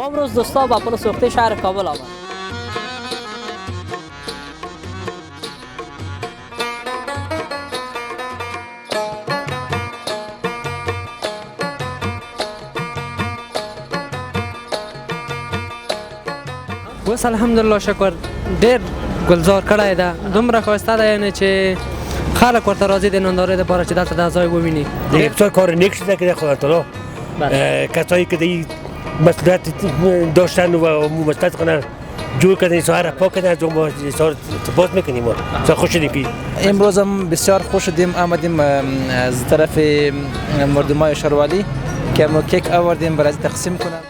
ما امروز دوستا با پل سوخته شهر کابل آمد. بس الحمدلله شکر ډیر گلزار کړی ده دومره ښایسته ده یعنې چې خلک ورته راضي دي نندارې دپاره چې دلته دا ځای وویني. دیگه بسیار کار نیک شده که خدا تعالی کسایی که دی مسئولیت داشتن و مسئولیت کنن جور کردن ساحه را پاک کردن از ما باز میکنیم ما خوش شدیم که امروز هم بسیار خوش شدیم آمدیم از طرف مردمای شروالی که ما کیک آوردیم برای تقسیم کنم.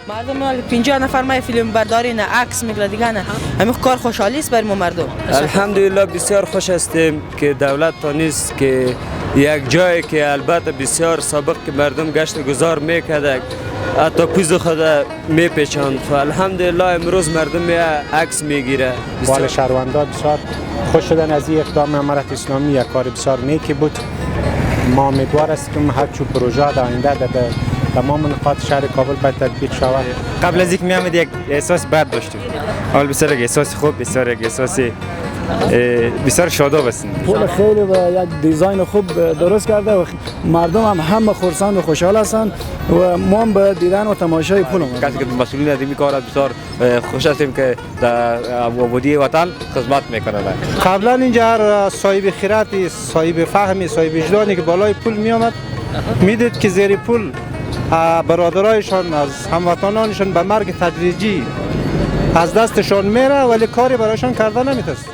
مردم 50 نفر ما فیلم برداری نه عکس میگیره دیگه نه همین کار خوشحالی است بر ما مردم. الحمدلله بسیار خوش هستیم که دولت تانست که یک جایی که البته بسیار سابق که مردم گشت گذار میکرده حتی پوز خود میپیچاند الحمدلله امروز مردم عکس میگیره. وال شهروندان بسیار خوش شدن از این اقدام امارت اسلامی، یک کار بسیار نیکی بود. ما امیدوار هستیم هر چه پروژه در آینده در تمام نقاط شهر کابل باید تطبیق شود. قبل از اینکه میامد یک احساس بد داشتیم، حال بسیار یک احساس خوب، بسیار یک احساس بسیار شاداب هستیم. پل خیلی و یک دیزاین خوب درست کرده و مردم هم همه خرسند و خوشحال هستند و ما هم به دیدن و تماشای پل اومدیم. کسی که مسئولین از این کار بسیار خوش هستیم که در آبادی وطن خدمت میکنند. قبلا اینجا صاحب خیراتی، صاحب فهمی، صاحب وجدانی که بالای پل میآمد میدید که زیر پل برادرایشان از هموطنانشان به مرگ تدریجی از دستشان میره ولی کاری برایشان کرده نمیتست.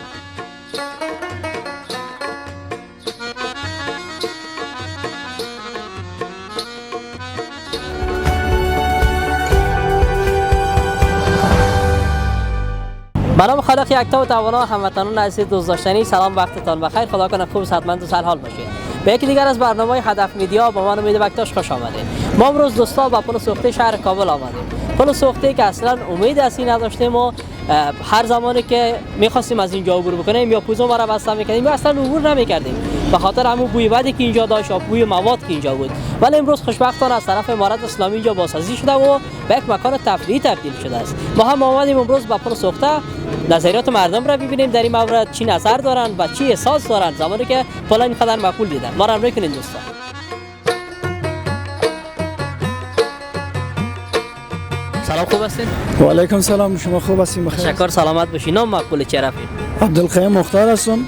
به نام خالق یکتا و توانا هموطنان عزیز دوست داشتنی سلام وقتتان بخیر. خدا کنه خوب صحتمند و سرحال باشید. به یکی دیگر از برنامه هدف میدیا با من امید بکتاش خوش آمدید. ما امروز دوستا با پل سوخته شهر کابل آمدیم. پل سوخته که اصلا امید اصلی نداشتیم و هر زمانی که میخواستیم از اینجا عبور بکنیم یا پوزو ما را بسته میکردیم یا اصلا عبور نمیکردیم به خاطر همون بوی بدی که اینجا داشت و بوی مواد که اینجا بود. ولی امروز خوشبختانه از طرف امارت اسلامی اینجا بازسازی شده و به یک مکان تفریحی تبدیل شده است. ما هم آمدیم امروز با پل سوخته نظریات مردم را ببینیم در این مورد چی نظر دارن و چی احساس دارن زمانی که پل اینقدر معقول دیدن. ما را همراهی کنید دوستان. سلام، خوب هستین؟ و علیکم سلام، شما خوب هستین؟ بخیر. تشکر، سلامت باشین. نام مقبول چرفین؟ عبدالقیم مختار هستم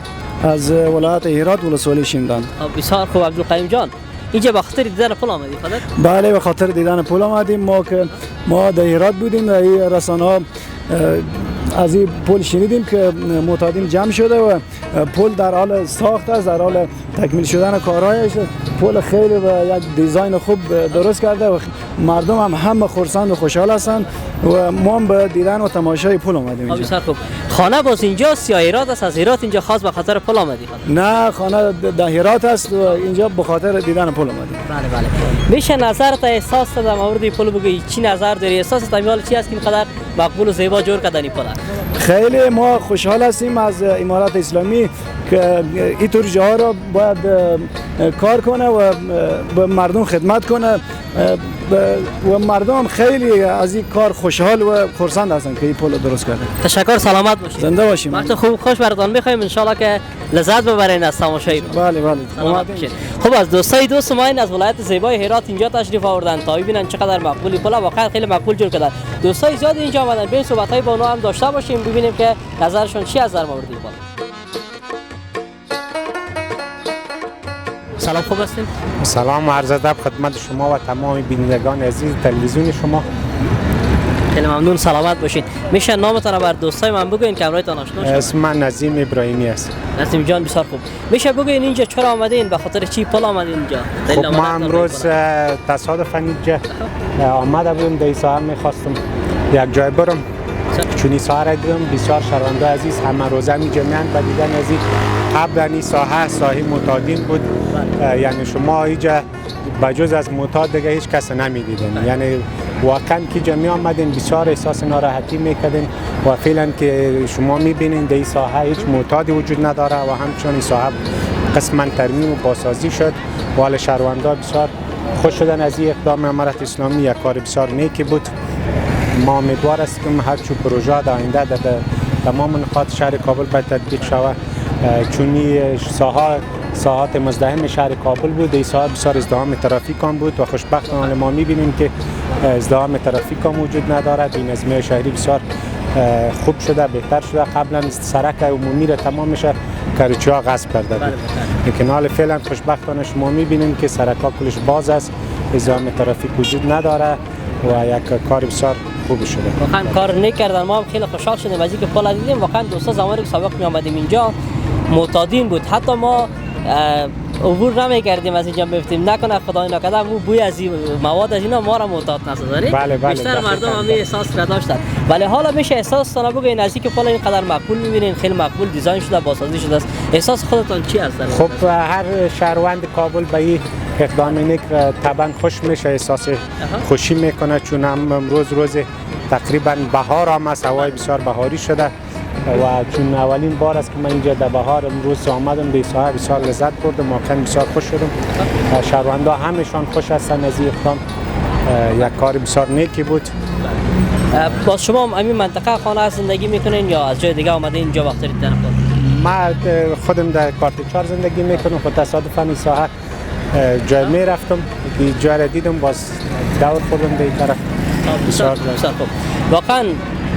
از ولایت هرات ولسوالی شیندان. بسیار خوب عبدالقیم جان. اینجا به خاطر دیدن پل آمدید خودت؟ بله، به خاطر دیدن پل آمدیم. ما در هرات بودیم، در این رسانه‌ها از این پل شنیدیم که معتادین جمع شده و پل در حال ساخت است، در حال تکمیل شدن کارهایش. پل خیلی و یک دیزاین خوب درست کرده و مردم هم همه خرسند و خوشحال هستند و ما هم به دیدن و تماشای پل اومدیم اینجا. بسیار خوب. خانه باز اینجاست یا هرات است؟ از هرات اینجا خاص به خاطر پل آمدید؟ نه، خانه در هرات است و اینجا به خاطر دیدن پل اومدیم. بله. میشه نظرت احساس در مورد پل بگی؟ چی نظر داری؟ احساس امیال چی است که اینقدر مقبول و زیبا جور کردن این پل؟ خیلی ما خوشحال هستیم از امارت اسلامی که اینطور جاها را باید کار کنه و به مردم خدمت کنه و مردم خیلی از این کار خوشحال و خرسند هستند که این پل درست کرده. تشکر، سلامت باشید. زنده باشیم. وقت خوب خوش براتون بخوایم ان شاءالله که لذت ببرین از تماشای پل. بله. سلامت باشید. خب از دوست ما از ولایت زیبای هرات اینجا تشریف آوردن تا ببینن چقدر مقبولی پل، واقعا خیلی مقبول جور کردن. دوستای زیاد اینجا اومدن، بریم صحبت‌های با اونها هم داشته باشیم ببینیم که نظرشون چی از در مورد این پل. سلام، خوب هستین؟ سلام و عرض ادب خدمت شما و تمام بینندگان عزیز تلویزیون شما. خیلی ممنون، سلامت باشین. میشه نامتون رو بر دوستای من بگوین که همراهتان آشنا شن؟ اسم من نظیم ابراهیمی است. نظیم جان بسیار خوب. میشه بگوین اینجا چرا آمدین؟ به خاطر چی پل آمدین اینجا؟ خب ما امروز تصادفاً اینجا آمده بودم، در این ساحه میخواستم یک جای برم چون این ساحه را دیدم بسیار شهرونده عزیز همه روزه می جمعیان و دیدن از این قبل این ساحه معتادین بود. یعنی شما اینجا بجز از معتاد دیگه هیچ کس نمیدیدیم. یعنی واقعا که جمعی آمدین بسیار احساس ناراحتی میکردین و فعلا که شما میبینین در این ساحه هیچ معتادی وجود نداره و همچنین این ساحه قسما ترمیم و بازسازی شد و حال شهروندان بسیار خوش شدن از این اقدام امارت اسلامی. یک کار بسیار نیکی بود. ما امیدوار هستیم هر چه پروژه در آینده در تمام نقاط شهر کابل باید تطبیق شود، چون این ساحات مزدحم شهر کابل بود. این ساحه بسیار ازدحام ترافیک هم بود و خوشبختانه ما میبینیم که ازدحام ترافیک هم وجود نداره. بی‌نظمی شهری بسیار خوب شده، بهتر شده. قبلا سرک عمومی را تمامش کاروچی‌ها غصب کرده بود، لیکن حال فعلا خوشبختانه شما میبینیم که سرک‌ها کلش باز است، ازدحام ترافیک وجود نداره و یک کار بسیار خوب شده. واقعا کار نیک کردن. ما هم خیلی خوشحال شدیم از اینکه پل دیدیم. واقعا دوستا زمانی که سابق می آمدیم اینجا معتادین بود، حتی ما عبور نمی‌کردیم از اینجا می‌رفتیم، نکنه خدای نکرده مو بوی از این مواد از اینا ما را معتاد نسازه. بله بیشتر مردم هم احساس را داشتن. ولی حالا میشه احساس تان بگین نزدیک پل اینقدر مقبول می‌بینین، خیلی مقبول دیزاین شده، بازسازی شده است. احساس خودتون چی هست؟ خب هر شهروند کابل به این اقدام نیک طبعا خوش میشه، احساس خوشی میکنه، چون هم روز تقریبا بهار هم است، هوای بسیار بهاری شده و چون اولین بار است که من اینجا در بهار امروز آمدم به ساحه بسیار لذت بردم، واقعا بسیار خوش شدم. شهروندا همشان خوش هستن از این اقدام، یک کار بسیار نیکی بود. باز شما هم همین منطقه خانه زندگی میکنین یا از جای دیگه آمدین اینجا وقت دیدن خود؟ من خودم در کارت 4 زندگی میکنم. خود تصادفاً این ساحه جای میرفتم، جای را دیدم، باز دور خوردم در این طرف. بسیار خوب. واقعا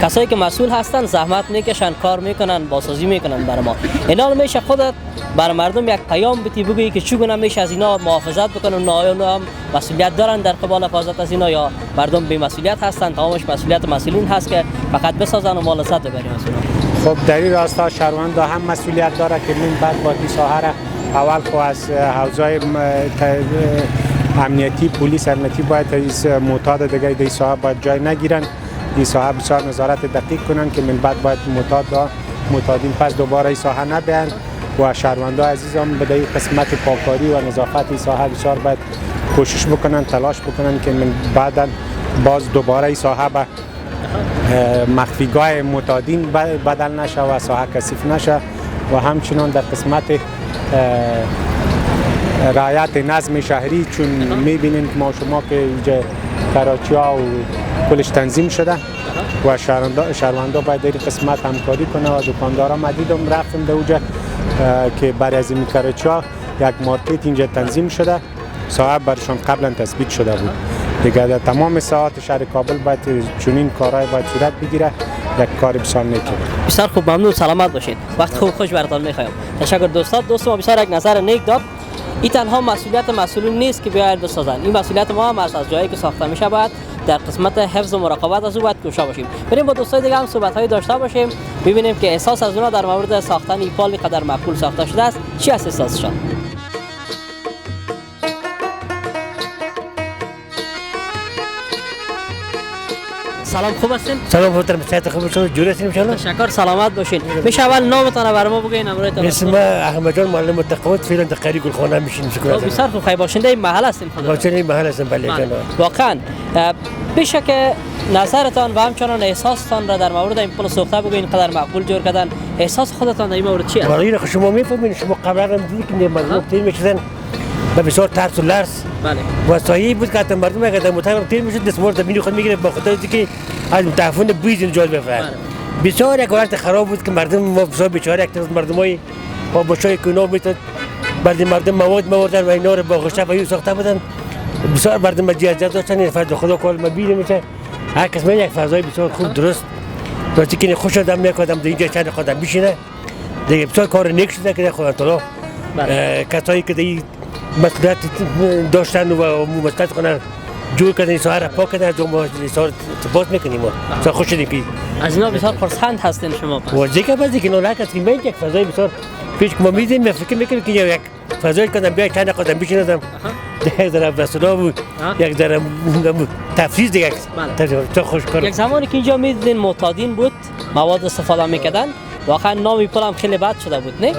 کسایی که مسئول هستن زحمت میکشن، کار میکنن، بازسازی میکنن برای ما. اینا میشه خودت برای مردم یک پیام بدی، بگی که چگونه میشه از اینا محافظت بکنن، اونا هم مسئولیت دارن در قبال حفاظت از اینا یا مردم بی مسئولیت هستن؟ تمامش مسئولیت مسئولین هست که فقط بسازن و ما لذت ببریم از اینا. خب در این راستا شهروندا هم مسئولیت داره که من بعد با این ساحه را اول خو از حوزه امنیتی، پلیس امنیتی باید از معتاد دیگه در این ساحه باید جای نگیرن. این ساحه بسیار نظارت دقیق کنن که من بعد باید معتادین پس دوباره این ساحه نبیان و شهروندا عزیزم به این قسمت پاکاری و نظافت این ساحه بسیار باید کوشش بکنن، تلاش بکنن که من بعدا باز دوباره این ساحه به مخفیگاه معتادین بدل نشه و ساحه کثیف نشه و همچنان در قسمت رعایت نظم شهری، چون میبینیم که ما شما که اینجا کراچی‌ها و کلش تنظیم شده و شهروندا باید در قسمت همکاری کنه و دکاندارا مدیدم رفتم در اونجا که برای از این کراچی‌ها یک مارکت اینجا تنظیم شده، صاحب برشان قبلا تثبیت شده بود. دیگه در تمام ساعات شهر کابل باید چنین کارهای باید صورت بگیره. یک کار بسیار نیکی. بسیار خوب، ممنون، سلامت باشید. وقت خوب خوش براتون می‌خوایم. تشکر دوستان. دوست ما بسیار یک نظر نیک داد. این تنها مسئولیت مسئولین نیست که بیاید بسازن، این مسئولیت ما هم است. از جایی که ساخته میشه باید در قسمت حفظ و مراقبت از او باید کوشش باشیم. بریم با دوستای دیگه هم صحبت‌های داشته باشیم، ببینیم که احساس از اونها در مورد ساختن این پل قدر معقول ساخته شده است چی است احساسشان. سلام، خوب هستین؟ سلام محترم، صحت خوب شما؟ جوری هستین ان شاء الله؟ تشکر، سلامت باشین. میشه اول نامتون برای ما بگین؟ نمرتون؟ اسم احمد جان معلم متقاعد، فعلا در قری گلخانه میشین. شکر. بسیار خوب. خیلی باشنده این محل هستین خودتون؟ باشنده این محل هستم. بله جان. واقعا بشه که نظرتان و همچنان احساستان را در مورد این پل ساخته بگوین، قدر معقول جور کردن، احساس خودتان در این مورد چی است؟ واقعا شما میفهمین، شما قبلا هم دیدید که مردم تیر میشدن و بسیار ترس و لرز. بله. و صحیح بود که مردم اگر در موتور تیر میشد دستمال زمینی خود میگیره با خاطر اینکه از تعفن بوی نجات بفرد. بسیار یک وقت خراب بود که مردم ما بسیار بیچاره یک از مردمای با باشای کنار میتاد بعد مردم مواد و اینا رو با غشا و ساخته بودن. بسیار مردم مجازات داشتن. فرد خدا کار مبین میشه. هر کس من یک فضای بسیار خوب درست داشتی که خوش آدم میکردم در اینجا چند خودم بشینه. دیگه بسیار کار نیک شده که خدا تعالی کسایی که دی مسئولیت داشتن و مسئولیت کنن جور کردن ساحه را پاک کردن، از ما ساحه باز میکنیم. ما خوش شدیم که از اینا بسیار خرسند هستین شما. پس واجه که بعضی که نولا کسی من یک فضای بسیار پیش که ما میدیم فکر میکنیم که یک فضای کردم بیا چند قدم بشینم یک ذره بسنا بود، یک ذره تفریز دیگه. تا خوش کار. یک زمانی که اینجا میدیدین معتادین بود، مواد استفاده میکردن، واقعا نامی پل هم خیلی بد شده بود، نه؟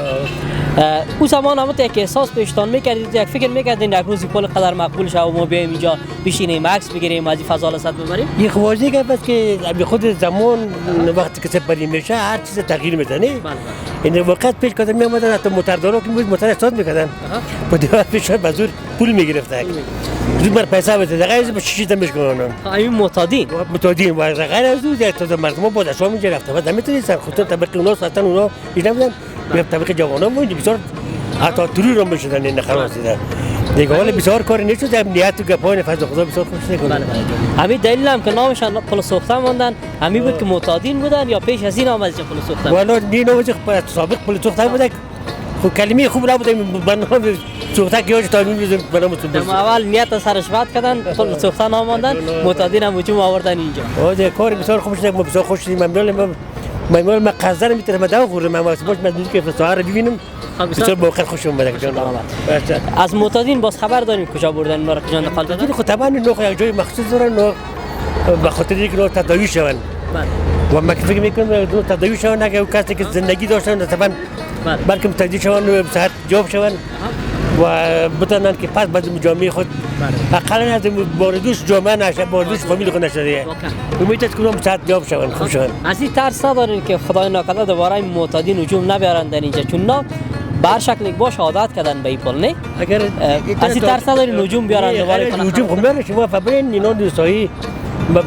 او زمان هم یک احساس پیشتان میکردید، یک فکر میکردین یک روزی پول قدر مقبول شه و ما بیایم اینجا بشینیم عکس بگیریم از این فضا لذت ببریم؟ یه خوازی که بس که به خود زمان وقتی که سپری میشه هر چیز تغییر میده نه. این وقت پیش کردن میامدن حتی موتردارا که بود موتر استاد میکردن با دیوار پیش بازور پول میگرفتن زود بر پیسه بده دقیقاً به چیزی تمش کنن همین معتادین و غیر از اون تا مردم با دشوا میگرفته بعد نمیتونستن خودت طبقه اونها ساعتن اونها اینا بودن به طبقه جوانان بود بسیار حتی تروری رو میشدن این خلاص دیدن دیگه حالا بسیار کاری نیست امنیت و گپای فضل خدا بسیار خوش نکنه. همین دلیل هم که نامشان پل سوخته ماندن همین بود که معتادین بودن یا پیش از این آمد اینجا پل سوخته؟ والا نه نوچه سابق پل سوخته بود خب کلمه خوب نبود برنامه سوخته که یاد تا می‌بینیم برنامه تو اول نیت سر رشوت کردن پل سوخته ناماندن معتادین هم هجوم آوردن اینجا. آره کار بسیار خوب شد ما بسیار خوش شدیم ممنون من قذر میتونم مدام خورم من واسه باش من که فسار رو ببینم بسیار باخر خوش اومد جان. از معتادین باز خبر داریم کجا بردن اونا رو کجا انتقال دادن؟ خب طبعا نوخ یک جای مخصوص دارن نو به خاطر اینکه نو تداوی شون و ما فکر میکنم نو تداوی شون اگه کسی که زندگی داشتن طبعا بلکه تداوی شون صحت جواب شون و بتونن که پس بعد جامعه خود اقلا از باردوش جامعه نشه باردوش فامیل خود نشه امید کنم صحت جواب شون خوب شون. از این ترس ندارین که خدای ناکرده دوباره این معتادین هجوم نبیارن در اینجا چون نه بر شکل یک باش عادت کردن به این پل نه اگر از این ترس ندارین هجوم بیارن دوباره کنن هجوم خب میاره شما فبرین اینا دوستایی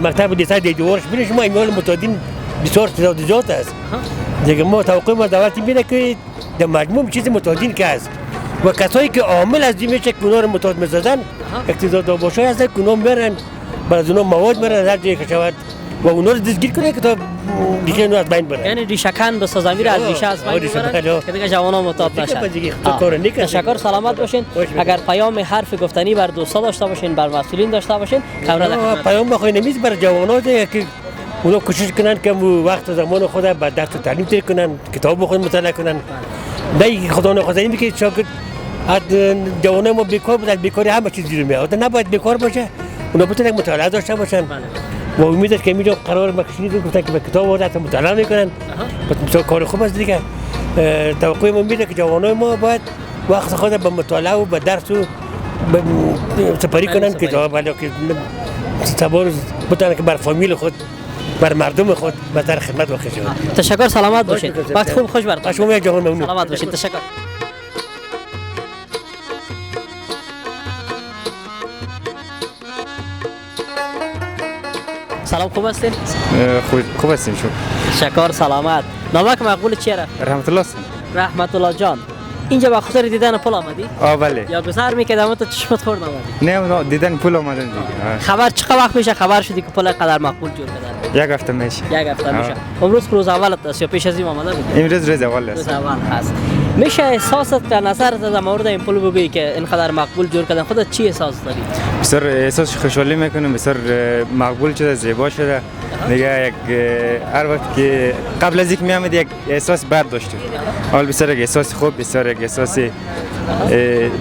مکتب لیسه دیوارش ببینید شما ایمیال معتادین بسیار تعداد است دیگه ما توقع ما دولتی میده که در مجموع چیز معتادین که است و کسایی که عامل از این میشه که اونا رو معتاد می‌سازن اقتضا باشه هست که اونا میرن بعد اونا مواد میرن هر جایی که شود و اونا رو دستگیر کنه که تا دیگه اونو از بین برن یعنی ریشه‌کن به سازمیر از ریشه از بین برن که دیگه جوانا معتاد نشن. تشکر سلامت باشین. اگر پیام حرف گفتنی بر دوستا داشته باشین بر مسئولین داشته باشین پیام بخوای نمیز بر جوانا که اونا کوشش کنن که وقت زمان خود به درس و تعلیم تیر کنن کتاب بخون مطالعه کنن نه خدا نخواسته این که شاگرد جوانای ما بیکار بودن بیکاری همه چیز زیر میاد نباید بیکار باشه اونا بتونن مطالعه داشته باشن و امید است که اینجا قرار مکشید گفتن که به کتاب وارد مطالعه میکنن مثلا کار خوب است دیگه توقع ما میده که جوانای ما باید وقت خود به مطالعه و به درس و سپری کنن که ولی که صبر بتونن که بر فامیل خود بر مردم خود به در خدمت واقع شود. تشکر سلامت باشید. وقت خوب خوش برد. شما یک جوان ممنون. سلامت باشید. تشکر. سلام خوب هستین؟ خوب هستیم شو. تشکر سلامت. نامک مقبول چیه؟ رحمت الله. رحمت الله جان. اینجا با خاطر دیدن پل آمدی؟ بله. یا گذر میکردم تو چشمت خورد آمدی؟ نه دیدن پل آمدن دیگه. خبر چقدر وقت میشه خبر شدی که پل قدر مقبول جور کردن؟ یک هفته میشه. یک هفته میشه. امروز روز اولت است یا پیش از این آمده بودی؟ امروز روز اول است. روز اول هست. میشه احساست در نظرت در مورد این پل بگویی که اینقدر مقبول جور کردن خودت چی احساس داری؟ بسیار احساس خوشحالی میکنم بسیار مقبول شده زیبا شده دیگه یک هر وقت که قبل از اینکه میامد یک احساس بد داشتیم حال بسیار یک احساس خوب بسیار یک احساس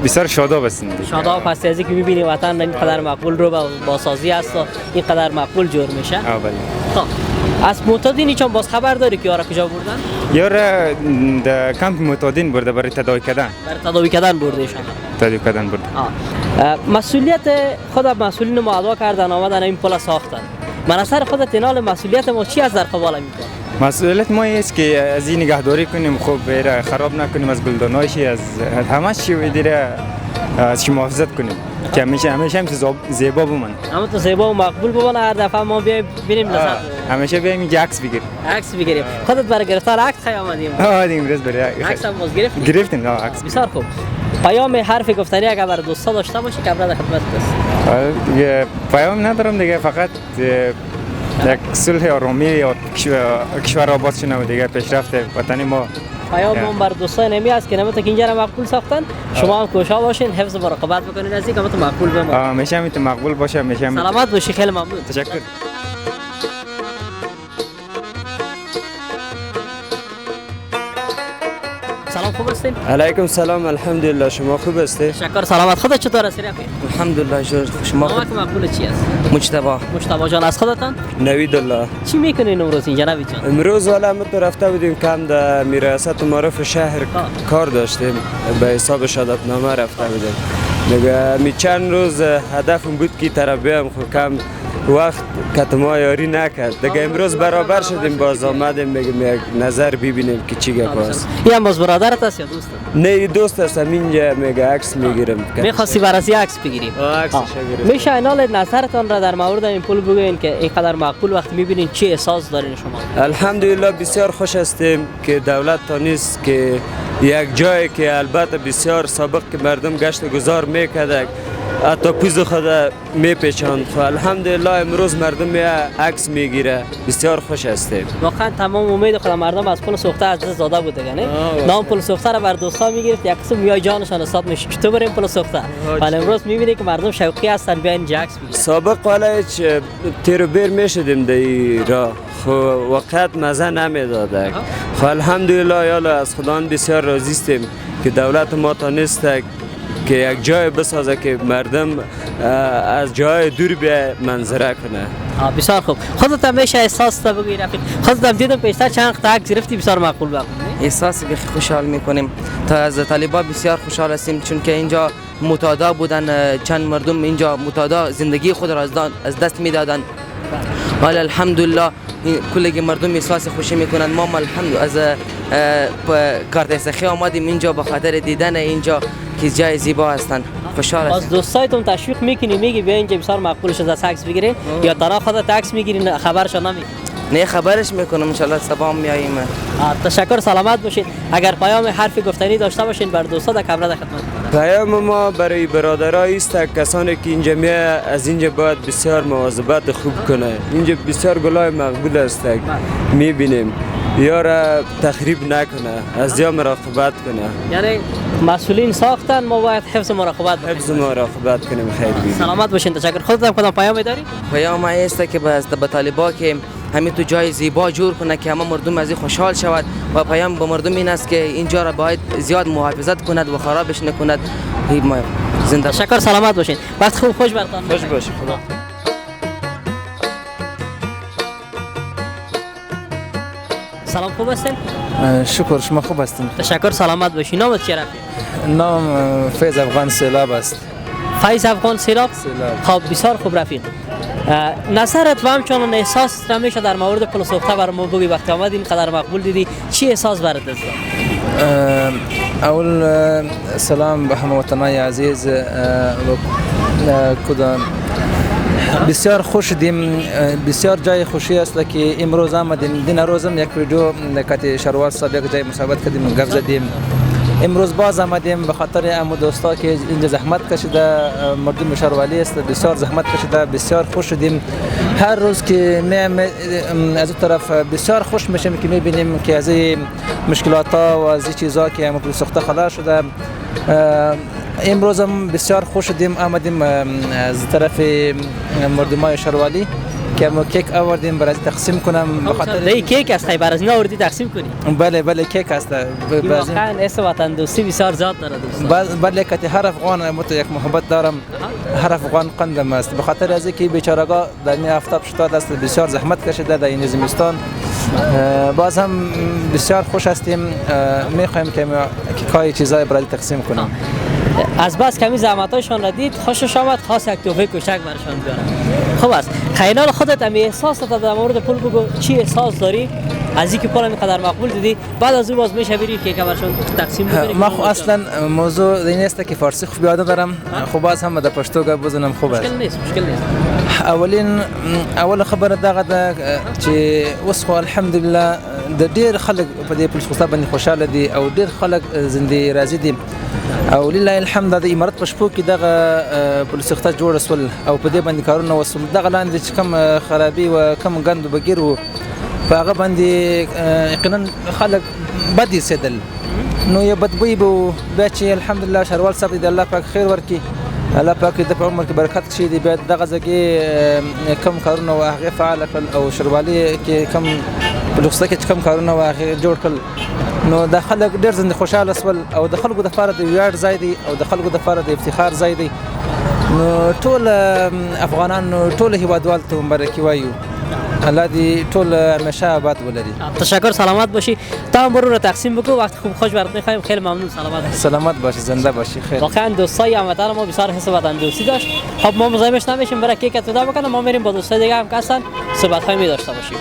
بسیار شاداب هستیم شاداب هستی از اینکه میبینی وطن اینقدر مقبول رو با سازی است و اینقدر مقبول جور میشه بله خب از معتادین چون باز خبر داری که یارا کجا بردن؟ یارا در کمپ معتادین برده برای تداوی کردن بردهشان تداوی کردن برده مسئولیت خود مسئولین ما ادا کردن آمدن این پل ساختن من اثر خودت اینال مسئولیت ما چی از در قبال میکنه؟ مسئولیت ما است که از این نگهداری کنیم خوب بیره خراب نکنیم از گلدانایش از همه چی و دیره از محافظت کنیم که همیشه هم زیبا بمونه اما تو زیبا و مقبول بمونه هر دفعه ما بیایم ببینیم لذت همیشه بیایم اینجا عکس بگیریم خودت برای گرفتار عکس خیلی آمدیم امروز برای عکس هم باز گرفتیم عکس بسیار خوب پیام حرف گفتنی اگر برای دوستا داشته باشی که برای خدمت است پیام ندارم دیگه فقط یک صلح آرامی یا کشور آباد شنه و دیگه پیشرفت وطنی ما پیام بر دوستان نمی است که نمی‌تا که اینجا را مقبول ساختن شما هم کوشا باشین حفظ و مراقبت بکنین از اینکه تو مقبول بمونه همیشه میتونه مقبول باشه همیشه سلامت باشی خیلی ممنون تشکر سلام خوب هستین؟ علیکم سلام الحمدلله شما خوب هستی؟ تشکر سلامت. خودت چطور هستی رفیق؟ الحمدلله شما نامک مقبول چی است؟ مجتبی مجتبی جان از خودتان؟ نوید الله. چی میکنین امروز اینجا نوید جان؟ امروز والا ما تو رفته بودیم کم در میراثت معرف شهر کار داشتیم، به حساب شهادتنامه رفته بودیم. دیگه می چند روز هدفم بود که طرف بیام، خب کم وقت کتما یاری نکرد. دیگه امروز برابر شدیم، باز آمدیم بگیم یک نظر ببینیم که چی گپ است. این هم باز برادرت است یا دوستت؟ نه دوست هستم، اینجا میگه عکس میگیرم. میخواستی برای عکس بگیریم؟ عکسش گرفتم. میشه اینال نظرتان را در مورد این پول بگوین که اینقدر مقبول وقتی میبینین چی احساس دارین شما؟ الحمدلله بسیار خوش هستیم که دولت تانست که یک جایی که البته بسیار سابق که مردم گشت گذار میکردند حتی پوز خود میپیچاند، خب الحمدلله امروز مردم عکس میگیره، بسیار خوش هستیم. واقعا تمام امید خود مردم از پول سوخته از دست داده بوده، یعنی نام پول سوخته را بر دوستا میگرفت، یک قسم میای جانشان حساب میشه چطور بریم پول سوخته، ولی امروز میبینی که مردم شوقی هستن بیان اینجا عکس بگیرن. سابق والا هیچ تیر بیر میشدیم در راه، خب وقت مزه نمیداده، خب الحمدلله یالا از خدا بسیار راضی هستیم که دولت ما تانست که یک جای بسازه که مردم از جای دور به منظره کنه. بسیار خوب. خودت هم میشه احساس تا بگی رفیق؟ خودت هم دیدم پیشتر چند تا عکس گرفتی بسیار معقول بود. احساس بخی خوشحال میکنیم. تا از طالبا بسیار خوشحال هستیم چون که اینجا متعدا بودن، چند مردم اینجا متعدا زندگی خود را از دست میدادن. ولی الحمدلله کلی مردم احساس خوشی میکنن. ما الحمدلله از کارت سخی آمدیم اینجا به خاطر دیدن اینجا که جای زیبا هستن. خوشحال هستیم. باز دوستایتون تشویق میکنی میگی بیا اینجا بسیار معقول شده از عکس بگیرین یا طرف خودت عکس میگیرین خبرش نمیگی؟ نه خبرش میکنم ان شاء الله صبح میاییم. تشکر سلامت باشین. اگر پیام حرفی گفتنی داشته باشین بر دوستا در کامرا در خدمت. پیام ما برای برادرای است کسانی که اینجا می از اینجا باید بسیار مواظبت خوب کنه. اینجا بسیار گلای مقبول است، میبینیم یارا تخریب نکنه، از جا مراقبت کنه. یعنی مسئولین ساختن، ما باید حفظ مراقبت کنیم. خیر بید. سلامت باشین. تشکر. خودت هم کدام پیام داری؟ پیام است که به طالبا که همین تو جای زیبا جور کنه که همه مردم از این خوشحال شود و پیام به مردم این است که اینجا را باید زیاد محافظت کند و خرابش نکند. زنده تشکر. سلامت باشین. وقت خوب خوش برتان. خوش باشید. خدا. سلام خوب هستین؟ شکر شما خوب هستین؟ تشکر. سلامت باشین. نامت چیه رفیق؟ نام فیض افغان سیلاب است. فیض افغان سیلاب؟ خب بسیار خوب رفیق. نظرت و همچنان احساس را میشه در مورد پول سوخته برای ما بگی؟ وقتی آمد اینقدر مقبول دیدی چی احساس برات است؟ اول سلام به هموطنای عزیز کدام بسیار خوش دیم، بسیار جای خوشی است که امروز آمدیم. دین روزم یک ویدیو کتی شروال صاحب یک جای مصاحبت کردیم، گپ زدیم. امروز باز آمدیم به خاطر ام دوستا که اینجا زحمت کشیده، مردم شروالی است بسیار زحمت کشیده، بسیار خوش شدیم. هر روز که میام از اون طرف بسیار خوش میشیم که میبینیم که از این مشکلات ها و از این چیزا که هم سوخته خلاص شده. امروز هم بسیار خوش شدیم آمدیم از طرف مردمای شروالی که ما کیک آوردیم برای تقسیم کنم. به خاطر این کیک است برای از آوردی تقسیم کنی؟ بله کیک است. واقعا اسم وطن دوستی بسیار زیاد داره دوستان. بله که هر افغان مت یک محبت دارم، هر افغان قندم است. به خاطر از اینکه بیچاره‌ها در این آفتاب شتاد است بسیار زحمت کشیده در این زمستان. باز هم بسیار خوش هستیم، میخوایم که کای چیزای برای تقسیم کنیم. از بس کمی زحمتاشون را دید خوشش آمد، خاص یک تحفه کوچک برشان بیارم. خوب است. خیال خودت هم احساس در مورد پول بگو، چی احساس داری از اینکه پول اینقدر مقبول دیدی؟ بعد از اون باز میشه بری که برشان تقسیم بکنی؟ ما خو اصلا موضوع این است که فارسی خوب یاد دارم، خب باز هم در پشتو گپ بزنم. خوب است. مشکل نیست. اول خبر دغه چې اوس خو الحمدلله د ډیر خلک په دې پولیس خصوصا باندې خوشاله دي او ډیر خلک زندې راضي دي او لله الحمد د امارات په شپو کې دغه پولیس خصوصا جوړ سول او په دې باندې کارونه وسول. دغه لاندې چې کم خرابي او کم غند بګیر وو په هغه باندې یقینا خلک بد یسدل نو یو بدبوی بو بیا چې الحمدلله شروال صاحب دې الله پاک خیر ورکړي الله پاک د په عمر کې برکت کشي دی بیا دغه ځکه کم کارونه واغې فعال کړل او شروالي کې کم بلوغسته کې کم کارونه واغې جوړ کړل نو د خلک ډېر زنده خوشاله سول او د خلکو د لپاره د ویاړ ځای دی او د خلکو د لپاره د افتخار ځای دی نو ټول افغانان ټول هیوادوال ته مبارکي وایو الله دې ټول همیشه آباد ولري. تشکر سلامت باشی. تا هم برو رو تقسیم بکن وقت خوب خوش برات می‌خوایم. خیلی ممنون سلامت باشی. سلامت باشی زنده باشی خیر. واقعا دوستای هموطن ما بسیار حس وطن دوستی داشت. خب ما مزاحمش نمیشیم برای کیک ابتدا بکنم ما میریم با دوستای دیگه هم که هستن صحبت‌هایی می داشته باشیم.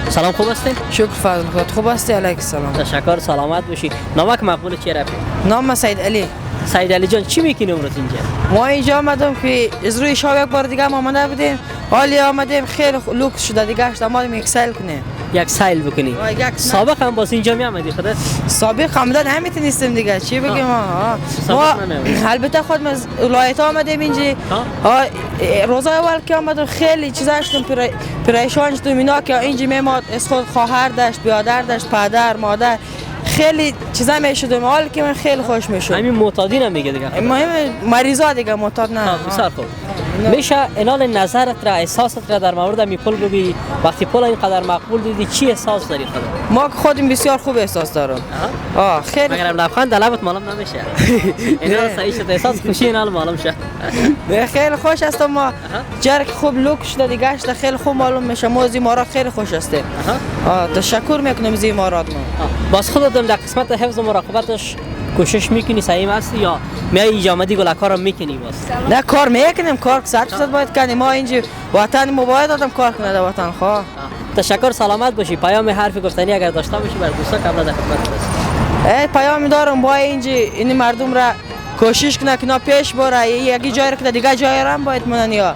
سلام خوب هستی؟ شکر فضل خود خوب هستی علیک سلام. تشکر سلامت باشی. نامک مقبول چی رفتی؟ نام سید علی. سید علی جان چی میکنی امروز اینجا؟ ما اینجا آمدیم که از روی شاب یک بار دیگه ما آمده بودیم حالی آمدیم خیلی لوکس شده دیگه اشت آمدیم یک سیل کنیم. یک سیل بکنی؟ سابق هم باز اینجا می آمدی خودت؟ سابق آمدن نمیتونستیم دیگه چی بگیم ما البته خود از ولایت آمدیم اینجا روزای اول که آمدیم خیلی چیزا شدیم پریشان شدیم اینا که اینجا میماد از خود خواهر داشت بیادر داشت پدر مادر خیلی چیزا میشدم حال که من خیلی خوش میشد. همین معتادی نمیگه دیگه. مریضا دیگه معتاد نه. بسیار خوب. میشه اینال نظرت را احساست را در مورد می پول بگی وقتی پول اینقدر مقبول دیدی چی احساس داری خودت؟ ما خودم بسیار خوب احساس دارم. خیلی. مگر لبخند در لبت معلوم نمیشه. اینا صحیح شد احساس خوشی اینال معلوم شه. خیلی خوش هستم ما جرک خوب لوک شده دیگه است خیلی خوب معلوم میشه ما از امارات خیلی خوش هستیم. تشکر میکنم از امارات ما. باز خودت در قسمت حفظ و مراقبتش کوشش میکنی صحیح هستی یا میای اینجا آمدی گلکار رو میکنی باز؟ نه کار میکنیم کار 100% باید کنیم ما اینجا وطن ما باید آدم کار کنه در وطن خواه. تشکر سلامت باشی. پیام حرفی گفتنی اگر داشته باشی بر دوستا قبل از خدمت برس. پیام دارم با اینجا این مردم را کوشش کنه که نا پیش بره یکی جای را که دیگه جای را هم باید مننیا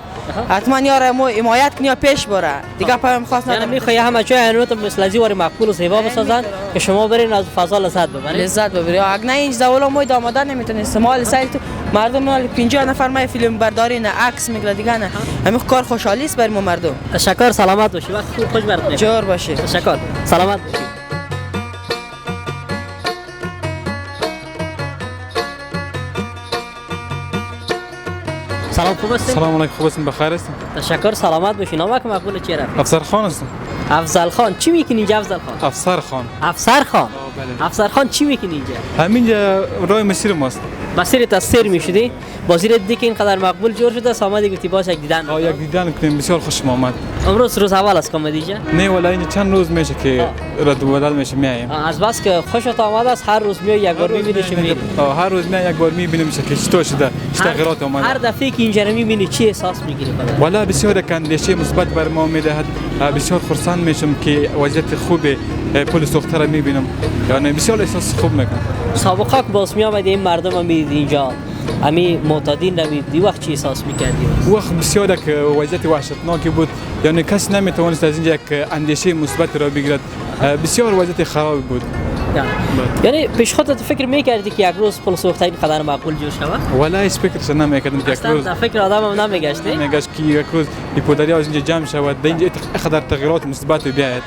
حتما یاره مو حمایت کنی پیش بره دیگه پیام خاص ندارم. میخوای همه جای انوت مثل ازی وری مقبول و زیبا بسازن که شما برین از فضا لذت ببرید. لذت ببرید. اگه نه اینجا زولا مو دامادن نمیتونه استعمال سایت مردم مال 50 نفر ما فیلم برداری نه عکس میگیره دیگه نه همین کار خوشحالی است برای مردم. تشکر سلامت باشی. وقت خوب خوش برات. جور باشی. تشکر سلامت باشی. سلام خوب هستین؟ سلام علیکم خوب هستین بخیر هستین؟ تشکر سلامت باشین. نامک مقبول چی رفت؟ افسر خان هستم. افضل خان چی میکنی اینجا افضل خان؟ افسر خان. افسر خان. بله. افسر خان چی میکنی اینجا؟ همینجا راه مسیر ماست. مسیر تسیر میشدی؟ بازی دیدی که اینقدر مقبول جور شده سامدی گفتی باش یک دیدن. یک دیدن کنیم بسیار خوشم آمد. امروز روز اول است کمدی جا؟ نه ولی اینجا چند روز میشه که رد و بدل میشه میایم. از بس که خوشت آمد است هر روز میای یک بار میبینی چه میبینی؟ هر روز میای یک بار میبینیم که چطور شده چه تغییرات اومده. هر دفعه که اینجا میبینی چی احساس میگیری خودت؟ والا بسیار اندیشه مثبت بر ما میدهد. بسیار خرسند میشم که وضعیت خوب پل سوخته را میبینم. یعنی بسیار احساس خوب میکنم. سابقا که باز میآمدی این مردم هم میدیدی اینجا امی معتادین نمیدی وقت چی احساس میکردی؟ وقت بسیار که وضعیت وحشتناکی بود یعنی کسی نمیتوانست از اینجا یک اندیشه مثبت را بگیرد. بسیار وضعیت خراب بود. یعنی پیش خودت فکر میکردی که یک روز پل سوخته این قدر مقبول جور شود؟ ولی هیچ فکرش نمیکردم که یک روز فکر آدم هم نمیگشت. نمیگشت که یک روز پدری از اینجا جمع شود اینجا قدر تغییرات مثبت بیاید.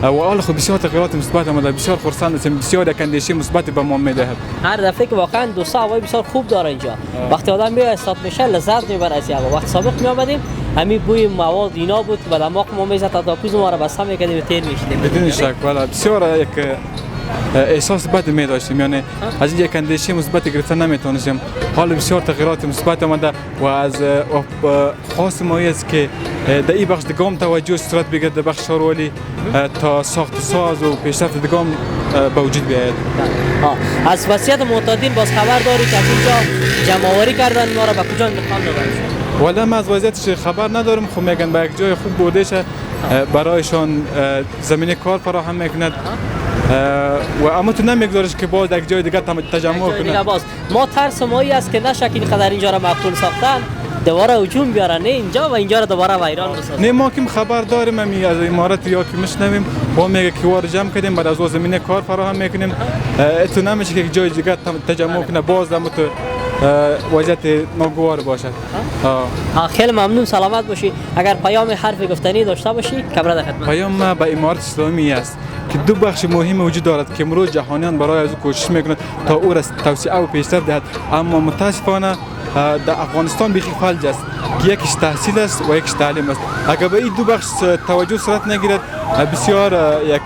و حالا خود بسیار تغییرات مثبت آمده بسیار خرسند هستم بسیار اندیشه مثبت به ما میدهد. هر دفعه که واقعا دوستا هوای بسیار خوب داره اینجا. وقتی آدم میاد استاد میشه لذت میبره از هوا. وقت سابق میآمدیم همین بوی مواد اینا بود و دماغ ما میزد تا پوز ما را بس هم میکردیم تیر میشدیم. بدون شک والا بسیار یک احساس بد می داشتیم یعنی از اینجا اندیشه مثبت گرفتن نمیتونستیم. حالا بسیار تغییرات مثبت آمده و از خاص ما است که در این بخش دگام توجه صورت بگیرد در بخش شاروالی تا ساخت ساز و پیشرفت دگام به وجود بیاید. از وضعیت معتادین باز خبر داری که اینجا جمع‌آوری کردن ما را به کجا انتقال دادن؟ ولی من از وضعیتش خبر ندارم. خب میگن به یک جای خوب بوده شه برایشان زمینه کار فراهم میکند و اما تو نمیگذارش که باز در جای دیگه تجمع جای دیگه کنه. باز ما ترس مایی است که نشه که اینقدر اینجا را مقبول ساختن دوباره هجوم بیارن نه اینجا و اینجا را دوباره ویران بسازن. نه ما که خبر داریم از امارات یا که میشنویم با میگه که وار جمع کردیم بعد از زمینه کار فراهم میکنیم تو نمیشه که جای دیگه تجمع کنه باز هم تو وضعیت ناگوار باشد. خیلی ممنون سلامت باشی. اگر پیام حرف گفتنی داشته باشی کبره در خدمت. پیام ما به امارات اسلامی است که دو بخش مهم وجود دارد که امروز جهانیان برای از او کوشش میکنند تا او را توسعه و پیشرفت دهد، اما متاسفانه در افغانستان بیخی فلج است که یکیش تحصیل است و یکیش تعلیم است. اگر به این دو بخش توجه صورت نگیرد بسیار یک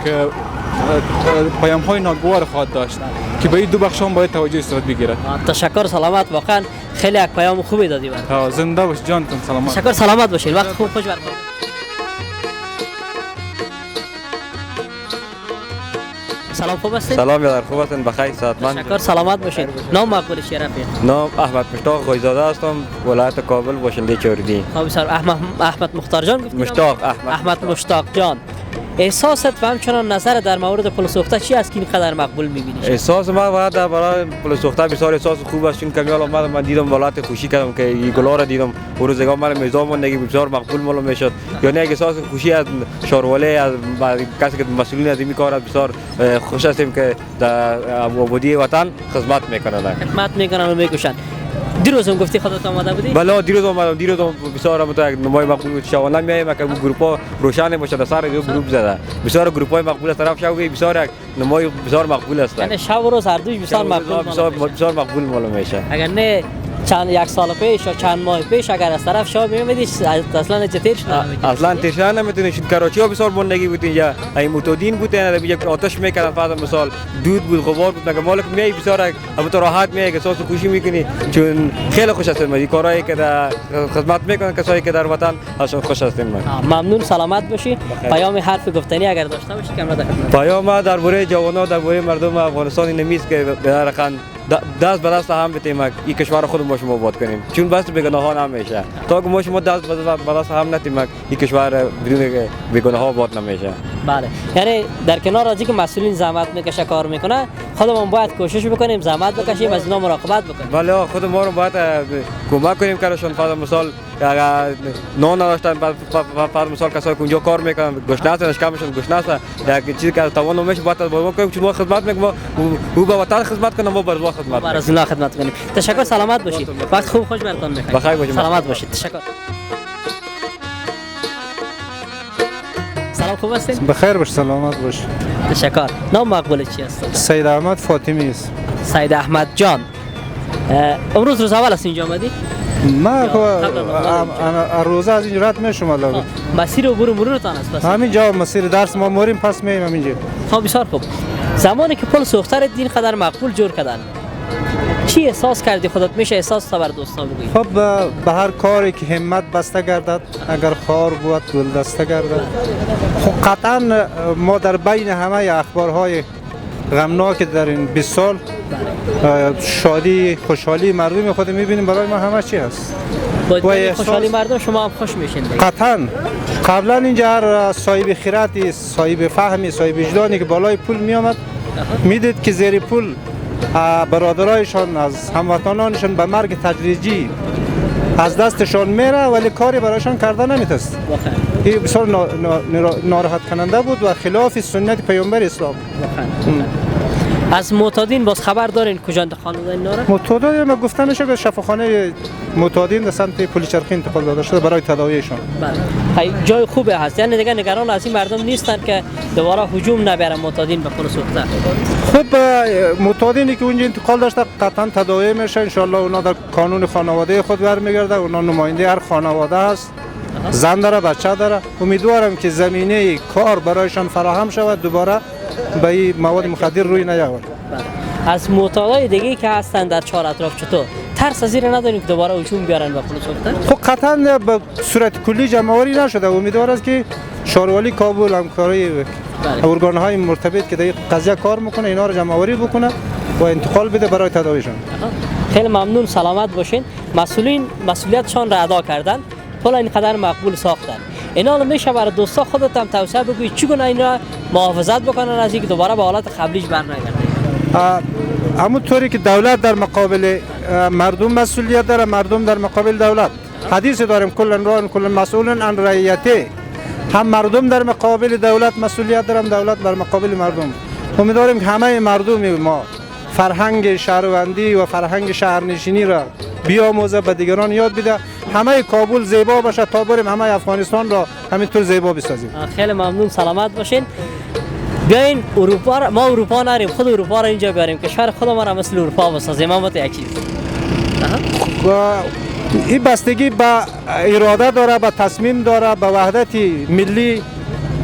پیام های ناگوار خواهد داشت که به این دو بخش هم باید توجه صورت بگیرد. تشکر سلامت، واقعا خیلی یک پیام خوبی دادی برام. زنده باش جانتون سلامت. تشکر سلامت باشید. وقت خوب خوش برخورد. سلام خوب هستید؟ سلام یادر خوب هستین بخیر صحتمند. تشکر سلامت باشید. نام مقبول شرفی؟ نام احمد مشتاق غویزاده هستم، ولایت کابل باشنده چوردی. خب بسیار. احمد مختار جان گفتید؟ مشتاق احمد مشتاق جان. احساست و همچنان نظر در مورد پل سوخته چی است که اینقدر مقبول می‌بینید؟ احساس ما بعد برای پل سوخته بسیار احساس خوب است، چون کمیال آمد من دیدم ولایت خوشی کردم که این گلا را دیدم و روزگار من میزان موندگی بسیار مقبول معلوم میشد. یعنی یک احساس خوشی از شهرولی از کسی که مسئولین از این کار بسیار خوش هستیم که در آبادی وطن خدمت میکنند. خدمت میکنن و میکشن. دیروز هم گفتی خودت آماده بودی؟ بله دیروز آمدم. دیروز بسیار یک نمای مقبول بود. شوانا میایم که گروپا روشن باشه در سر دو گروپ زده. بسیار گروپای مقبول از طرف شوی بسیار یک نمای بسیار مقبول است. یعنی شب و روز هر دوش بسیار مقبول. بسیار مقبول معلوم میشه. اگر نه چند یک سال پیش یا چند ماه پیش اگر از طرف شاه میومدی اصلا تیر شده اصلا تیر شده نمیتونی. کراچی ها بسیار موندگی بود اینجا. این متادین بود اینا یک آتش میکردن فرض مثال دود بود غبار بود. مگه مالک میای بسیار البته تو راحت میای که احساس خوشی میکنی چون خیلی خوش هستم این کارهایی که در خدمت میکنن کسایی که در وطن ازشون خوش هستیم. ممنون سلامت باشی. پیام حرف گفتنی اگر داشته باشی کاملا در خدمت. پیام درباره جوانان درباره مردم افغانستان نمیست که به رقم دست به دست هم بتیم این کشور خود ما شما آباد کنیم چون بس بیگناهان نمیشه. تا که ما شما دست به دست هم نتیم این کشور بدون بیگناه آباد نمیشه. بله یعنی در کنار از اینکه مسئولین زحمت میکشه کار میکنه خودمون باید کوشش بکنیم زحمت بکشیم از اینا مراقبت بکنیم. بله خود ما رو باید کمک کنیم کارشون. فرض مثال اگر نان نداشتن فرض مثال کسایی که اونجا کار میکنن گشنه هستن کمشون گشنه هستن یک چیزی که توان نمیشه باید با کنیم چون ما خدمت میکنیم او به وطن خدمت کنیم ما بر وطن خدمت کنیم. از الله خدمت کنیم. تشکر سلامت باشید. وقت خوب خوش برتون بخیر. بخیر باشید. سلامت باشید. تشکر. سلام خوب هستین؟ بخیر باش سلامت باش. تشکر. نام مقبول چی است؟ سید احمد فاطمی است. سید احمد جان. امروز روز اول است اینجا آمدی؟ ما روزه از اینجا رد میشم الان. مسیر عبور مرورتان است پس؟ همینجا مسیر درس ما موریم پس میایم همینجا. خب بسیار خوب. زمانی که پل سوخته را دین قدر مقبول جور کردن چی احساس کردی خودت؟ میشه احساس تا بر دوستان بگویی؟ خب به هر کاری که همت بسته گردد اگر خار بود گل دسته گردد. خب قطعا ما در بین همه اخبارهای غمناک در این 20 سال شادی خوشحالی مردم خود میبینیم. برای ما همه چی هست با خوشحالی مردم شما هم خوش میشین. قطعا قبلا اینجا هر صاحب خیراتی صاحب فهمی صاحب وجدانی که بالای پول میامد میدید که زیر پول برادرایشان از هموطنانشان به مرگ تدریجی از دستشان میره ولی کاری برایشان کرده نمیتست. این بسیار ناراحت کننده بود و خلاف سنت پیامبر اسلام. از معتادین باز خبر دارین کجا انتقال دادن اینا را؟ معتادین ما گفته میشه که شفاخانه معتادین در سمت پل چرخی انتقال داده شده برای تداویشان. بله. جای خوبه هست. یعنی دیگه نگران از این مردم نیستن که دوباره هجوم نبرن معتادین به پل سوخته. خب معتادینی که اونجا انتقال داشته قطعا تداوی میشه ان شاء الله. اونا در قانون خانواده خود برمیگرده. اونا نماینده هر خانواده است. زن داره بچه داره. امیدوارم که زمینه کار برایشان فراهم شود دوباره به این مواد مخدر روی نیاورد. از معتادای دیگه که هستن در چهار اطراف چطور ترس از این نداریم که دوباره هجوم بیارن به پل سوخته؟ خب قطعا به صورت کلی جمع‌آوری نشده. امیدوار است که شهروالی کابل همکاری ارگان‌های مرتبط که در این قضیه کار میکنه اینا رو جمع‌آوری بکنه و انتقال بده برای تداویشان. خیلی ممنون سلامت باشین. مسئولین مسئولیتشان را ادا کردن. پل اینقدر مقبول ساختن. اینا رو میشه برای دوستا خودت هم توصیه بگوی چگونه اینا محافظت بکنن از اینکه دوباره به حالت قبلیش برنگرده؟ همونطوری که دولت در مقابل مردم مسئولیت داره، مردم در مقابل دولت. حدیث داریم کل ران کل مسئول عن رعیته. هم مردم در مقابل دولت مسئولیت دارن، دولت در مقابل مردم. امیدواریم که همه مردم ما فرهنگ شهروندی و فرهنگ شهرنشینی را بیاموزه، به دیگران یاد بده، همه کابل زیبا باشه تا بریم همه افغانستان را همینطور زیبا بسازیم. خیلی ممنون، سلامت باشین. بیاین اروپا را، ما اروپا نریم، خود اروپا را اینجا بیاریم، کشور خودمان را مثل اروپا بسازیم. ما یک چیز این بستگی به اراده داره، به تصمیم داره، به وحدت ملی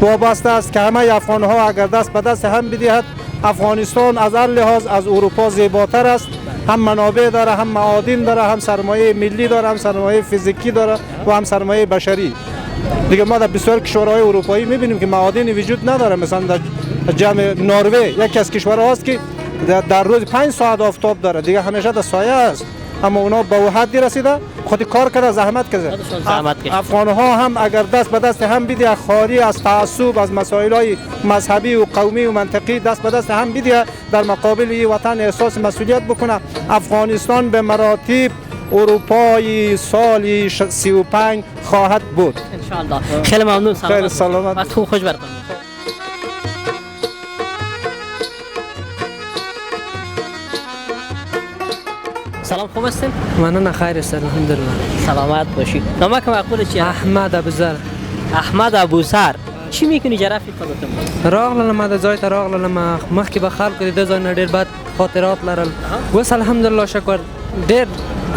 وابسته است که همه افغان ها اگر دست به دست هم بدهد، افغانستان از هر لحاظ از اروپا زیباتر است. هم منابع داره، هم معادن داره، هم سرمایه ملی داره، هم سرمایه فیزیکی داره و هم سرمایه بشری. دیگه ما در بسیار کشورهای اروپایی میبینیم که معادن وجود نداره. مثلا در جمع نروژ یکی از کشورها است که در روز 5 ساعت آفتاب داره، دیگه همیشه در سایه است. اما اونا به حدی رسیده خودی کار کرده، زحمت کرده. افغان ها هم اگر دست به دست هم بدی، خالی از تعصب از مسائل های مذهبی و قومی و منطقی دست به دست هم بدی، در مقابل این وطن احساس مسئولیت بکنه، افغانستان به مراتب اروپای سال 35 خواهد بود ان شاء الله. خیلی ممنون، سلامت. وقت خوش براتون. سلام، خوب هستین؟ من خیر است الحمدلله. سلامت باشی. نامک مقبول چیه؟ احمد ابوذر. احمد ابوذر. چی میکنی جرافی خودتون؟ راغلم ما د ځای ته راغلم، مخکې به خلکو د ځای نه ډېر بد خاطرات لرل. اوس الحمدلله شکر ډېر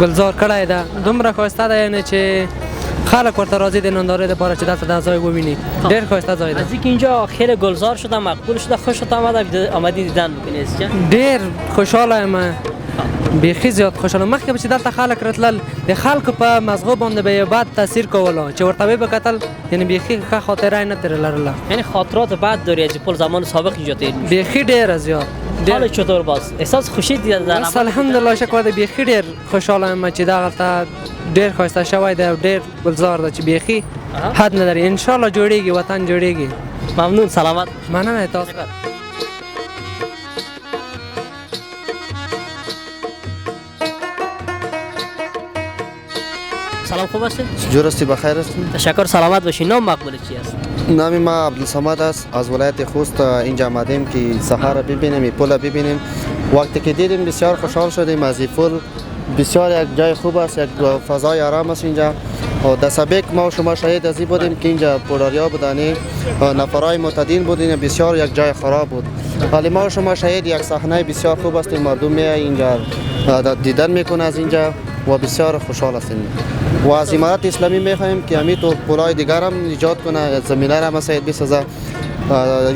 ګلزار کړی ده، دومره ښایسته ده یعنې چې خلک ورته راضي دي نندارې دپاره چې دلته دا ځای وویني. ډېر ښایسته ځای ده. از اینکه اینجا خیلی گلزار شده، مقبول شده، خوشت آمدی دیدن بکنی؟ ډېر خوشحاله یم، بیخي زیات خوشحاله. مخکې به چې دلته خلک راتلل، د خلکو په مزغو باندې به یو بد تاثیر کولو، چې ورته به کتل یعنی بیخي ښه خاطره یې نه ترې لرله. یعنی خاطرات بد داری از پل زمان سابق اینجا تیر میشه؟ بیخي ډېره زیات. حال چطور باز؟ احساس خوشی دیدن در بس الحمدلله شکر ده، بیخي ډېر خوشحاله یم چې دغلته ډېر ښایسته شوی دی او ډېر ګلزار ده چې بیخي حد نه لري. انشاءالله جوړیږي، وطن جوړیږي. ممنون، سلامت. مننه تاسو. سلام، خوب هستین؟ جور هستی، بخیر هستین؟ تشکر، سلامت باشین. نام مقبول چی است؟ نام ما عبدالصمد است، از ولایت خوست اینجا آمدیم که سحر ببینیم، پل ببینیم. وقتی که دیدیم بسیار خوشحال شدیم از این پل. بسیار یک جای خوب است، یک فضای آرام است اینجا. و در سابق ما و شما شاهد از این بودیم که اینجا پولاریا بودن، نفرای معتادین بودین، بسیار یک جای خراب بود. ولی ما و شما شاهد یک صحنه بسیار خوب است، مردم میای اینجا دیدن میکنه از اینجا و بسیار خوشحال هستیم. و از امارت اسلامی میخواهیم که همین تو پولای دیگر هم ایجاد کنه، زمینه را مثلا بسازه،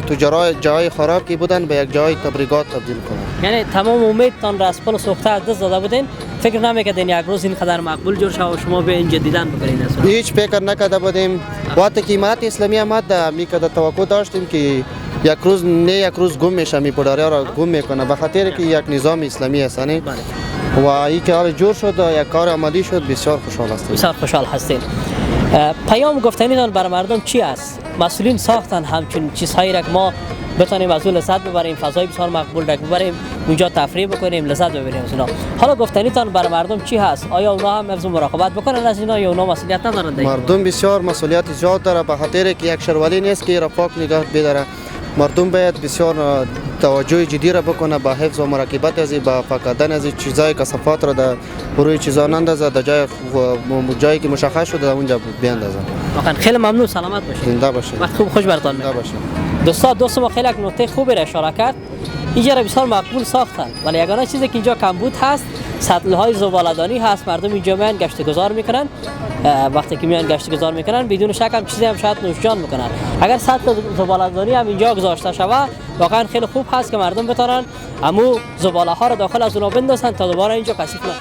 تو جای خراب که بودن به یک جای تبریکات تبدیل کنه. یعنی تمام امیدتان را از پل سوخته از دست داده بودین، فکر نمیکردین یک روز اینقدر مقبول جور شود و شما به اینجا دیدن بکنین؟ هیچ فکر نکرده بودیم. وقتی که امارت اسلامی آمد میکرد توقع داشتیم که یک روز نه یک روز گم میشه، می پولاریا را گم میکنه، به خاطر که یک نظام اسلامی است. و این کار جور شد و یک کار عملی شد. بسیار خوشحال هستیم. بسیار خوشحال هستیم. پیام گفتنیتان برای مردم چی است؟ مسئولین ساختن همچین چیزهایی را که ما بتونیم از اون لذت ببریم، فضای بسیار مقبول را ببریم، اونجا تفریح بکنیم، لذت ببریم از اینا. حالا گفتنیتان برای مردم چی هست؟ آیا اونا هم افزون مراقبت بکنن از اینا یا اونا مسئولیت ندارن؟ مردم بسیار مسئولیت زیاد داره، به خاطر که یک شروالی نیست که رفاق نگاه بداره. مردم باید بسیار توجه جدی را بکنه به حفظ و مراقبت از با فقدان از چیزای کثافات را در روی چیزا نندازه، در جایی که مشخص شده اونجا بیاندازه. واقعا خیلی ممنون، سلامت باشید. زنده باشید. وقت خوب خوش براتون. زنده باشید. دوست ما خیلی یک نکته خوبی را اشاره کرد. اینجا را بسیار مقبول ساختن، ولی یگانه چیزی که اینجا کمبود هست سطل‌های زباله‌دانی هست. مردم اینجا میان گشت گذار میکنن، وقتی که میان گشت گذار میکنن بدون شک هم چیزی هم شاید نوشجان میکنن. اگر سطل زباله‌دانی هم اینجا گذاشته شود واقعا خیلی خوب هست که مردم بتونن همو زباله ها رو داخل از اونها بندازن تا دوباره اینجا کثیف نشه.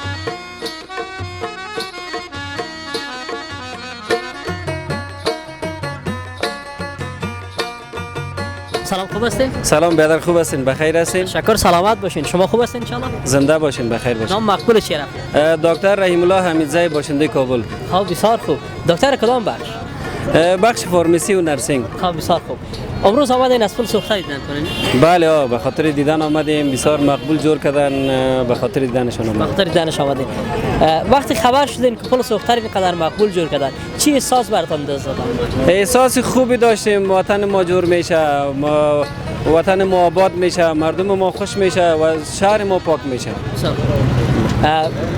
سلام، خوب هستین؟ سلام برادر، خوب هستین؟ بخیر هستین؟ شکر، سلامت باشین. شما خوب هستین ان شاء الله؟ زنده باشین، بخیر باشین. نام مقبول چی رفت؟ دکتر رحیم الله حمیدزی باشنده کابل. ها، بسیار خوب. دکتر کدام بخش؟ بخش فارمسی و نرسینگ. خب بسیار خوب. امروز آمدین از پل سوخته دیدن کنین؟ بله به خاطر دیدن آمدیم، بسیار مقبول جور کردن، به خاطر دیدنشان به آمدیم. خاطر دیدنش آمدین. وقتی خبر شدین که پل سوخته اینقدر مقبول جور کردن چی احساس براتون دست داد؟ احساس خوبی داشتیم، وطن ما جور میشه، وطن ما آباد میشه، مردم ما خوش میشه و شهر ما پاک میشه.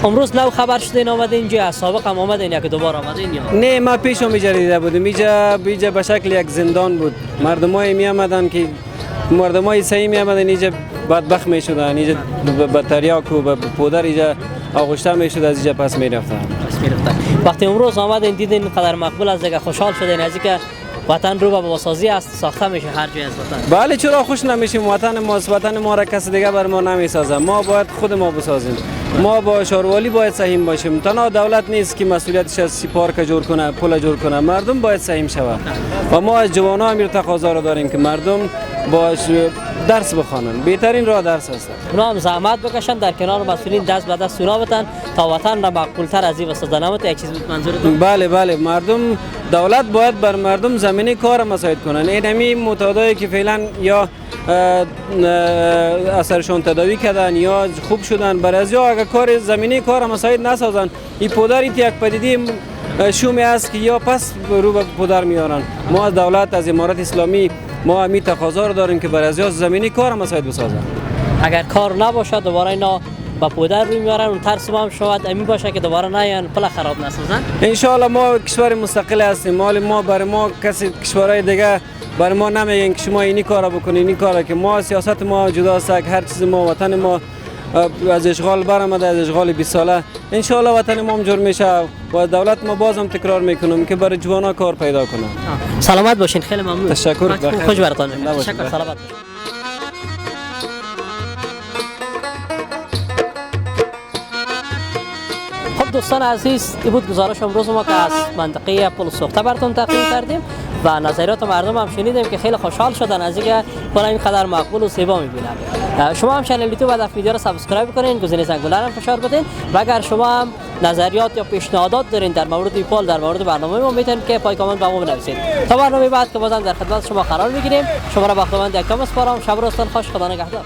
امروز نو خبر شدین آمدین اینجا، از سابق هم آمدین یا که دوباره آمدین یا؟ نه ما پیش هم دیده بودیم، اینجا به شکل یک زندان بود. مردمای می آمدن که مردمای صحیح می آمدن اینجا بدبخت می شدن، اینجا به تریاک و به پودر اینجا آغشته می شد، از اینجا پس می رفتن. وقتی امروز آمدین دیدین اینقدر مقبول از دیگه خوشحال شدین از اینکه وطن رو به بازسازی است ساخته میشه هر جای از وطن. بله چرا خوش نمیشیم؟ وطن ماست، وطن ما را کس دیگه بر ما نمیسازه، ما باید خود ما بسازیم. ما با شاروالی باید سهیم باشیم، تنها دولت نیست که مسئولیتش از پارک جور کنه، پل جور کنه، مردم باید سهیم شود و ما از جوانا امیر تقاضا را داریم که مردم باش درس بخوانن، بهترین راه درس است. اونا هم زحمت بکشن در کنار مسئولین دست به دست اونا بدن تا وطن را مقبول‌تر از این بسازن. اما یک چیز بود منظورتون؟ بله مردم، دولت باید بر مردم زمینه کار مساعد کنن. اینمی معتادایی که فعلا یا اثرشون تداوی کردن یا خوب شدن، برای یا اگر کار زمینه کار مساعد نسازن، این پدر یک پدیده شومی است که یا پس رو به پدر میارن. ما از دولت، از امارت اسلامی ما همین تقاضا رو داریم که برای از زمینه کار مساعد بسازن. اگر کار نباشه دوباره اینا با پودر روی میارن، اون ترس ما هم شاید امین باشه که دوباره نیان پل خراب نسازن. ان شاء الله ما کشور مستقل هستیم، مال ما برای ما کسی کشورهای دیگه برای ما نمیگن که شما اینی کارا بکنین، این کارا که ما سیاست ما جداست، هر چیز ما وطن ما از اشغال برآمده، از اشغال 20 ساله. ان شاء الله وطن ما هم جور میشه و دولت ما بازم تکرار میکنم که برای جوانا کار پیدا کنه. سلامت باشین، خیلی ممنون. تشکر، خوش براتون. تشکر، سلامت. دوستان عزیز، این بود گزارش امروز ما که از منطقه پل سوخته براتون تقدیم کردیم و نظریات مردم هم شنیدیم که خیلی خوشحال شدن از اینکه پل اینقدر مقبول و زیبا می‌بینن. شما هم کانال یوتیوب هدف میدیا رو سابسکرایب کنین، گزینه زنگوله رو فشار بدین و اگر شما هم نظریات یا پیشنهادات دارین در مورد پل، در مورد برنامه ما، میتونید که پای کامنت به ما بنویسید. تا برنامه بعد که بازم در خدمت شما قرار میگیریم. شما را به خداوند یکتا میسپارم. شب و روزتان خوش. خدا نگهدار.